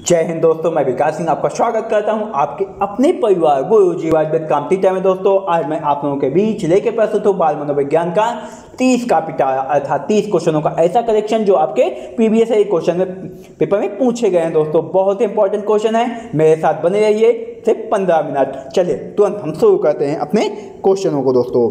जय हिंद दोस्तों, मैं विकास सिंह आपका स्वागत करता हूं आपके अपने परिवार गुरुजी वाइब्रेट कॉम्पिटिटिव में। दोस्तों आज मैं आप लोगों के बीच लेके प्रस्तुत हूं बाल मनोविज्ञान का 30 का पिटारा अर्थात 30 क्वेश्चनों का ऐसा कलेक्शन जो आपके प्रीवियस क्वेश्चन में पेपर में पूछे गए हैं। दोस्तों बहुत इंपॉर्टेंट क्वेश्चन है, मेरे साथ बने रहिए सिर्फ 15 मिनट। चलिए तुरंत हम शुरू करते हैं अपने क्वेश्चनों को। दोस्तों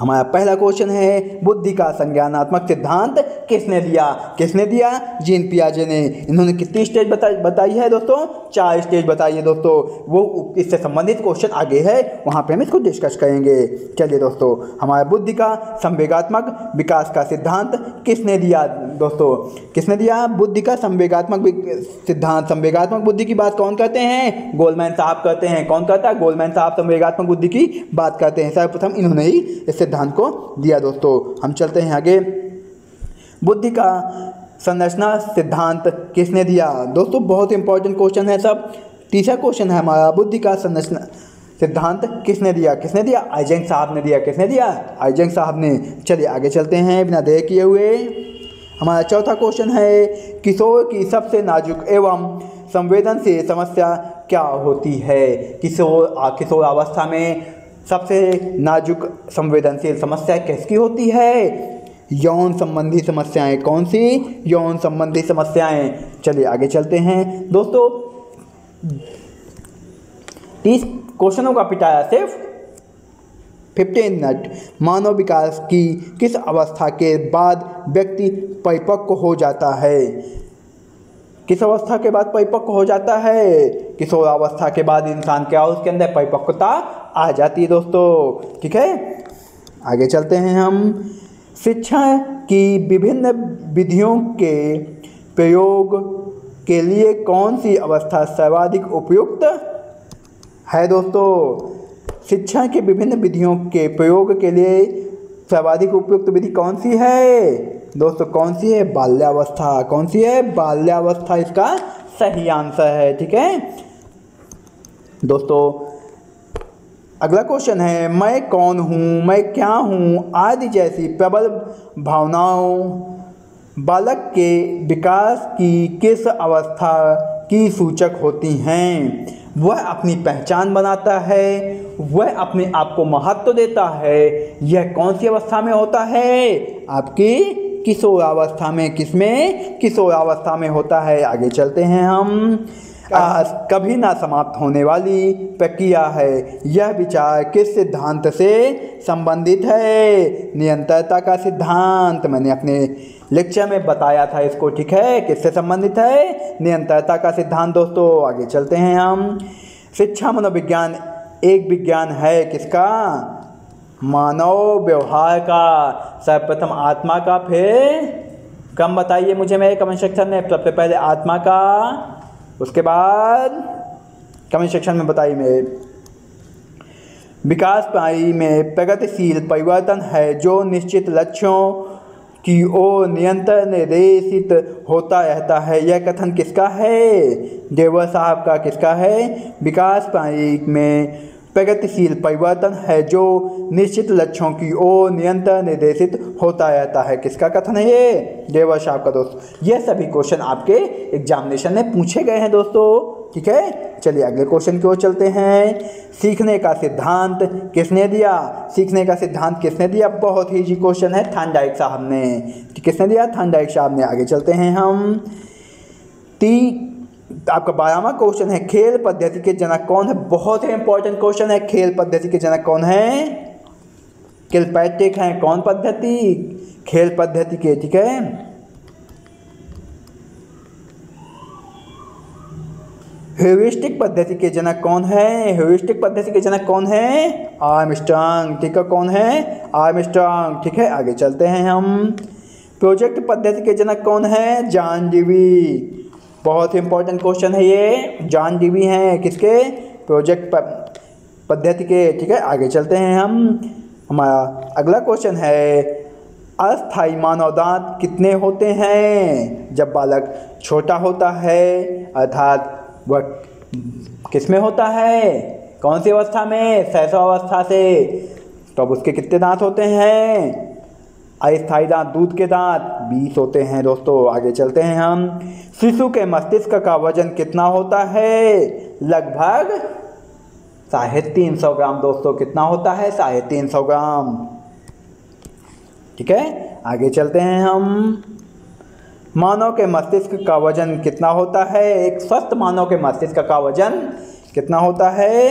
हमारा पहला क्वेश्चन है, बुद्धि का संज्ञानात्मक सिद्धांत किसने दिया? जीन पियाजे ने। इन्होंने कितनी स्टेज बताई है दोस्तों? 4 स्टेज बताई है दोस्तों। वो इससे संबंधित क्वेश्चन आगे है, वहाँ पे हम इसको डिस्कस करेंगे। चलिए दोस्तों, हमारा बुद्धि का संवेगात्मक विकास का सिद्धांत किसने दिया? दोस्तों किसने दिया? बुद्धि का संवेगात्मक सिद्धांत। संवेगात्मक बुद्धि की बात कौन करते हैं? गोलमैन साहब करते हैं। कौन करता है? गोलमैन साहब संवेगात्मक बुद्धि की बात करते हैं। सर्वप्रथम इन्होंने ही इस सिद्धांत को दिया। दोस्तों हम चलते हैं आगे। बुद्धि का संरचना सिद्धांत किसने दिया? दोस्तों बहुत इंपॉर्टेंट क्वेश्चन है सब। तीसरा क्वेश्चन है हमारा, बुद्धि का संरचना सिद्धांत किसने दिया? आइजेंक साहब ने दिया। किसने दिया? आइजेंक साहब ने। चलिए आगे चलते हैं बिना देर किए हुए। हमारा चौथा क्वेश्चन है, किशोर की सबसे नाजुक एवं संवेदनशील समस्या क्या होती है? किशोर अवस्था में सबसे नाजुक संवेदनशील समस्या किसकी होती है? यौन संबंधी समस्याएं। कौन सी? यौन संबंधी समस्याएं। चलिए आगे चलते हैं दोस्तों। 30 क्वेश्चनों का पिटारा सिर्फ 15 मिनट। मानव विकास की किस अवस्था के बाद व्यक्ति परिपक्व हो जाता है? किस अवस्था के बाद परिपक्व हो जाता है? किशोर अवस्था के बाद इंसान क्या, उसके अंदर परिपक्वता आ जाती है दोस्तों। ठीक है, आगे चलते हैं हम। शिक्षा की विभिन्न विधियों के प्रयोग के लिए कौन सी अवस्था सर्वाधिक उपयुक्त है? दोस्तों शिक्षा के विभिन्न विधियों के प्रयोग के लिए सर्वाधिक उपयुक्त विधि कौन सी है? दोस्तों कौन सी है? बाल्यावस्था। कौन सी है? बाल्यावस्था इसका सही आंसर है। ठीक है दोस्तों, अगला क्वेश्चन है, मैं कौन हूँ, मैं क्या हूँ आदि जैसी प्रबल भावनाओं बालक के विकास की किस अवस्था की सूचक होती हैं? वह अपनी पहचान बनाता है, वह अपने आप को महत्व देता है। यह कौन सी अवस्था में होता है? आपकी किशोरावस्था में। किसमें? किशोरावस्था में होता है। आगे चलते हैं हम। कभी ना समाप्त होने वाली प्रक्रिया है। यह विचार किस सिद्धांत से संबंधित है? निरंतरता का सिद्धांत। मैंने अपने लेक्चर में बताया था इसको। ठीक है, किससे संबंधित है? निरंतरता का सिद्धांत। दोस्तों आगे चलते हैं हम। शिक्षा मनोविज्ञान एक विज्ञान है किसका? मानव व्यवहार का। सर्वप्रथम आत्मा का, फिर कम बताइए मुझे मेरे कमेंट सेक्शन में। सबसे पहले आत्मा का, उसके बाद कमेंट सेक्शन में बताइए मेरे। विकास प्रणाली में प्रगतिशील परिवर्तन है जो निश्चित लक्ष्यों की ओर निरंतर निर्देशित होता रहता है। यह कथन किसका है? देवर साहब का। किसका है? विकास प्रणाली में प्रगतिशील परिवर्तन है जो निश्चित लक्ष्यों की ओर निरंतर निर्देशित होता रहता है। किसका कथन है ये? देवर साहब का। दोस्तों ये सभी क्वेश्चन आपके एग्जामिनेशन में पूछे गए हैं दोस्तों। ठीक है, चलिए अगले क्वेश्चन की ओर चलते हैं। सीखने का सिद्धांत किसने दिया? सीखने का सिद्धांत किसने दिया? बहुत ही इजी क्वेश्चन है, थॉर्नडाइक साहब ने। किसने दिया? थॉर्नडाइक साहब ने। आगे चलते हैं हम। आपका 12वां क्वेश्चन है, खेल पद्धति के जनक कौन है? बहुत ही इंपॉर्टेंट क्वेश्चन है। खेल पद्धति के जनक कौन है? किलपैट्रिक हैं। कौन पद्धति? खेल पद्धति के। ठीक है, ह्यूरिस्टिक पद्धति के जनक कौन है? ह्यूरिस्टिक पद्धति के जनक कौन है? आर्मस्ट्रांग। ठीक है, कौन है? आर्मस्ट्रांग। ठीक है, आगे चलते हैं हम। प्रोजेक्ट पद्धति के जनक कौन है? John Dewey. बहुत ही इंपॉर्टेंट क्वेश्चन है ये। जॉन डीवी हैं किसके? प्रोजेक्ट पद्धति के। ठीक है, आगे चलते हैं हम। हमारा अगला क्वेश्चन है, अस्थायी मानव दांत कितने होते हैं? जब बालक छोटा होता है अर्थात वह किस में होता है? कौन सी अवस्था में? शैशव अवस्था से। तो अब उसके कितने दांत होते हैं? अस्थायी दांत दूध के दांत 20 होते हैं दोस्तों। आगे चलते हैं हम। शिशु के मस्तिष्क का वजन कितना होता है? लगभग 350 ग्राम दोस्तों। कितना होता है? 350 ग्राम। ठीक है, आगे चलते हैं हम। मानव के मस्तिष्क का वजन कितना होता है? एक स्वस्थ मानव के मस्तिष्क का वजन कितना होता है?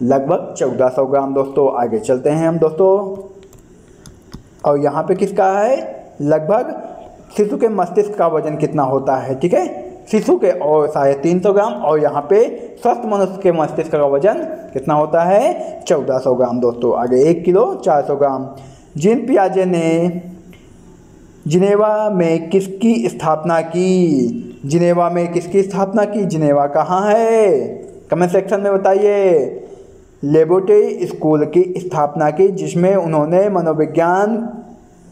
लगभग 1400 ग्राम दोस्तों। आगे चलते हैं हम दोस्तों। और यहाँ पे किसका है? लगभग शिशु के मस्तिष्क का वजन कितना होता है? ठीक है, शिशु के और 350 ग्राम, और यहाँ पे स्वस्थ मनुष्य के मस्तिष्क का वजन कितना होता है? 1400 ग्राम दोस्तों। आगे 1 किलो 400 ग्राम। जीन पियाजे ने जिनेवा में किसकी स्थापना की? जिनेवा में किसकी स्थापना की? जिनेवा कहाँ है? कमेंट सेक्शन में बताइए। लेबोरेटरी स्कूल की स्थापना की, जिसमें उन्होंने मनोविज्ञान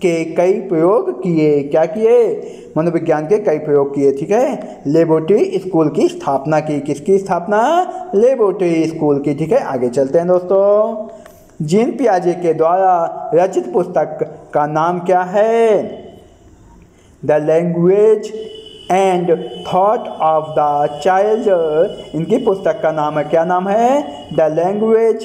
के कई प्रयोग किए। क्या किए? मनोविज्ञान के कई प्रयोग किए। ठीक है, लेबोरेटरी स्कूल की स्थापना की। किसकी स्थापना? लेबोरेटरी स्कूल की। ठीक है, आगे चलते हैं दोस्तों। जीन पियाजे के द्वारा रचित पुस्तक का नाम क्या है? The language and thought of the child. इनकी पुस्तक का नाम है, क्या नाम है? The language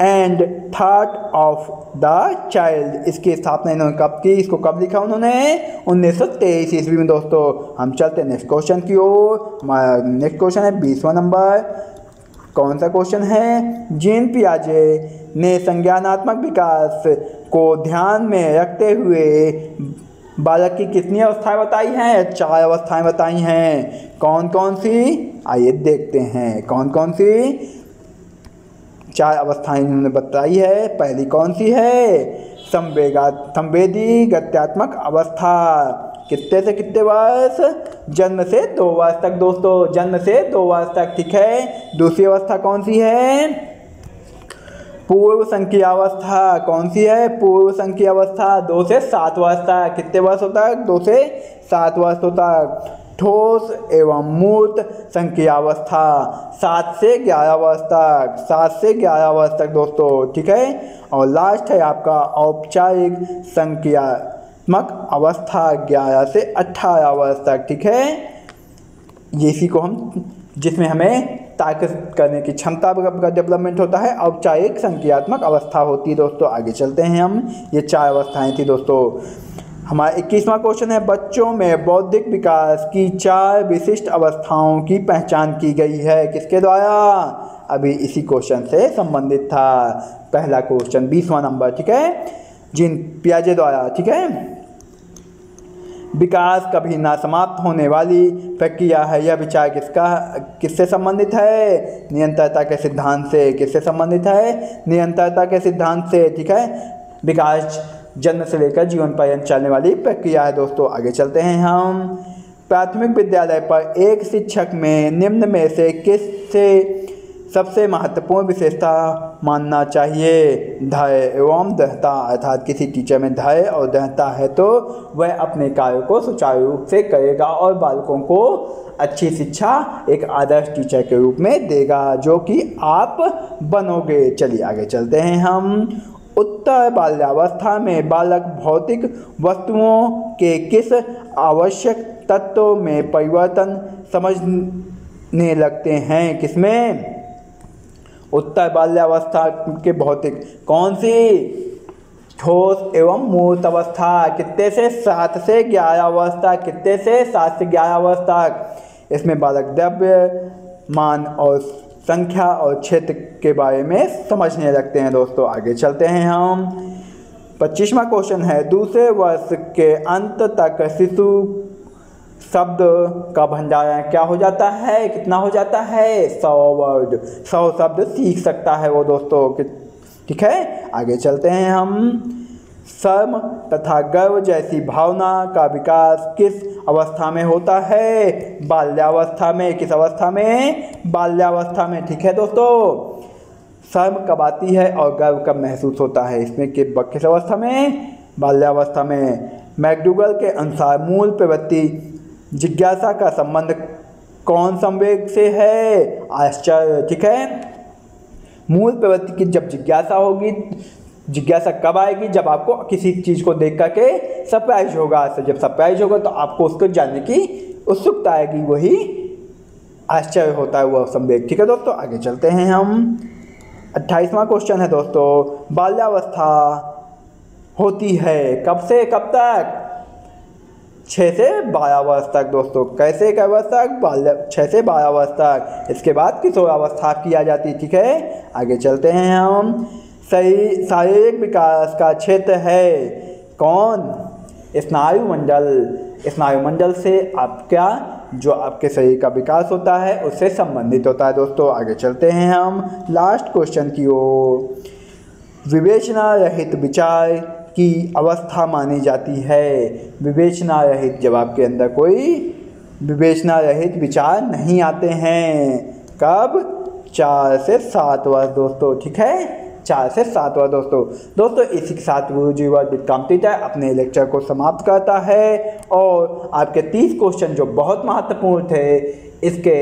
and thought of the child. इसकी स्थापना इन्होंने कब की? इसको कब लिखा उन्होंने? 1923 ईस्वी में दोस्तों। हम चलते हैं नेक्स्ट क्वेश्चन की ओर। हमारा नेक्स्ट क्वेश्चन है 20वां नंबर। कौन सा क्वेश्चन है? जीन पियाजे ने संज्ञानात्मक विकास को ध्यान में रखते हुए बालक की कितनी अवस्थाएं बताई हैं? 4 अवस्थाएं बताई हैं। कौन कौन सी? आइए देखते हैं कौन कौन सी 4 अवस्थाएं इन्होंने बताई है। पहली कौन सी है? संवेदी गत्यात्मक अवस्था। कितने से कितने वर्ष? जन्म से 2 वर्ष तक दोस्तों। जन्म से 2 वर्ष तक। ठीक है, दूसरी अवस्था कौन सी है? पूर्व संक्रियावस्था। कौन सी है? पूर्व संक्रियावस्था। 2 से 7 वर्ष तक। कितने वर्षों तक? 2 से 7 वर्षों तक। ठोस एवं मूर्त संक्रियावस्था 7 से 11 वर्ष तक। 7 से 11 वर्ष तक दोस्तों। ठीक है, और लास्ट है आपका औपचारिक संक्रियात्मक अवस्था 11 से 18 वर्ष तक। ठीक है, ये इसी को हम जिसमें हमें ताकत करने की क्षमता का डेवलपमेंट होता है, औपचारिक संक्रियात्मक अवस्था होती है दोस्तों। आगे चलते हैं हम। ये 4 अवस्थाएं थी दोस्तों। हमारा 21वां क्वेश्चन है। बच्चों में बौद्धिक विकास की 4 विशिष्ट अवस्थाओं की पहचान की गई है। किसके द्वारा? अभी इसी क्वेश्चन से संबंधित था पहला क्वेश्चन, 20वां नंबर। ठीक है, जीन पियाजे द्वारा। ठीक है, विकास कभी ना समाप्त होने वाली प्रक्रिया है। यह विचार किससे संबंधित है? निरंतरता के सिद्धांत से। किससे संबंधित है? निरंतरता के सिद्धांत से। ठीक है, विकास जन्म से लेकर जीवन पर्यंत चलने वाली प्रक्रिया है दोस्तों। आगे चलते हैं हम। प्राथमिक विद्यालय पर एक शिक्षक में निम्न में से किससे सबसे महत्वपूर्ण विशेषता मानना चाहिए? धैर्य एवं दृढ़ता। अर्थात किसी टीचर में धैर्य और दृढ़ता है तो वह अपने कार्य को सुचारू रूप से करेगा और बालकों को अच्छी शिक्षा एक आदर्श टीचर के रूप में देगा, जो कि आप बनोगे। चलिए आगे चलते हैं हम। उत्तर बाल्यावस्था में बालक भौतिक वस्तुओं के किस आवश्यक तत्वों में परिवर्तन समझने लगते हैं? किसमें? उत्तर बाल्यावस्था के भौतिक। कौन सी? ठोस एवं मूर्त अवस्था। कितने से? 7 से 11 वर्ष तक। कितने से? 7 से 11 वर्ष तक। इसमें बालक द्रव्य, मान और संख्या और क्षेत्र के बारे में समझने लगते हैं दोस्तों। आगे चलते हैं हम। 25वां क्वेश्चन है। दूसरे वर्ष के अंत तक शिशु शब्द का भंडारण क्या हो जाता है? कितना हो जाता है? 100 वर्ड, 100 शब्द सीख सकता है वो दोस्तों। ठीक है, आगे चलते हैं हम। शर्म तथा गर्व जैसी भावना का विकास किस अवस्था में होता है? बाल्यावस्था में। किस अवस्था में? बाल्यावस्था में। ठीक है दोस्तों, शर्म कब आती है और गर्व कब महसूस होता है? इसमें किस अवस्था में? बाल्यावस्था में। मैकडूगल के अनुसार मूल प्रवृत्ति जिज्ञासा का संबंध कौन संवेग से है? आश्चर्य। ठीक है, मूल प्रवृत्ति की जब जिज्ञासा होगी जिज्ञासा कब आएगी? जब आपको किसी चीज़ को देख करके सरप्राइज होगा। तो जब सरप्राइज होगा तो आपको उसको जानने की उत्सुकता आएगी, वही आश्चर्य होता है, वह संवेग। ठीक है दोस्तों, आगे चलते हैं हम। 28वां क्वेश्चन है दोस्तों, बाल्यावस्था होती है कब से कब तक? 6 से 12 वर्ष तक दोस्तों। कैसे कै वर्ष तक? 6 से 12 वर्ष तक। इसके बाद किशोरावस्था की आ जाती है। ठीक है, आगे चलते हैं हम। सही शारीरिक विकास का क्षेत्र है कौन? स्नायुमंडल। स्नायुमंडल से आपका जो आपके शरीर का विकास होता है उससे संबंधित होता है दोस्तों। आगे चलते हैं हम लास्ट क्वेश्चन की ओर। विवेचना रहित विचार की अवस्था मानी जाती है। विवेचना रहित, जब आपके अंदर कोई विवेचना रहित विचार नहीं आते हैं। कब? 4 से 7 वर्ष दोस्तों। ठीक है, 4 से 7 वर्ष दोस्तों इसी के साथ गुरुजी वर्ल्ड विद कॉम्पिटिटर अपने लेक्चर को समाप्त करता है। और आपके 30 क्वेश्चन जो बहुत महत्वपूर्ण थे, इसके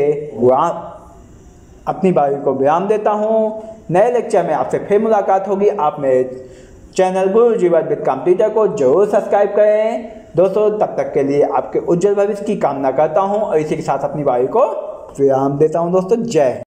अपनी बारी को विराम देता हूँ। नए लेक्चर में आपसे फिर मुलाकात होगी। आप मेरे channel Guruji world with competitor को जरूर सब्सक्राइब करें दोस्तों। तब तक के लिए आपके उज्जवल भविष्य की कामना करता हूँ और इसी के साथ अपनी बारी को विराम देता हूँ दोस्तों। जय।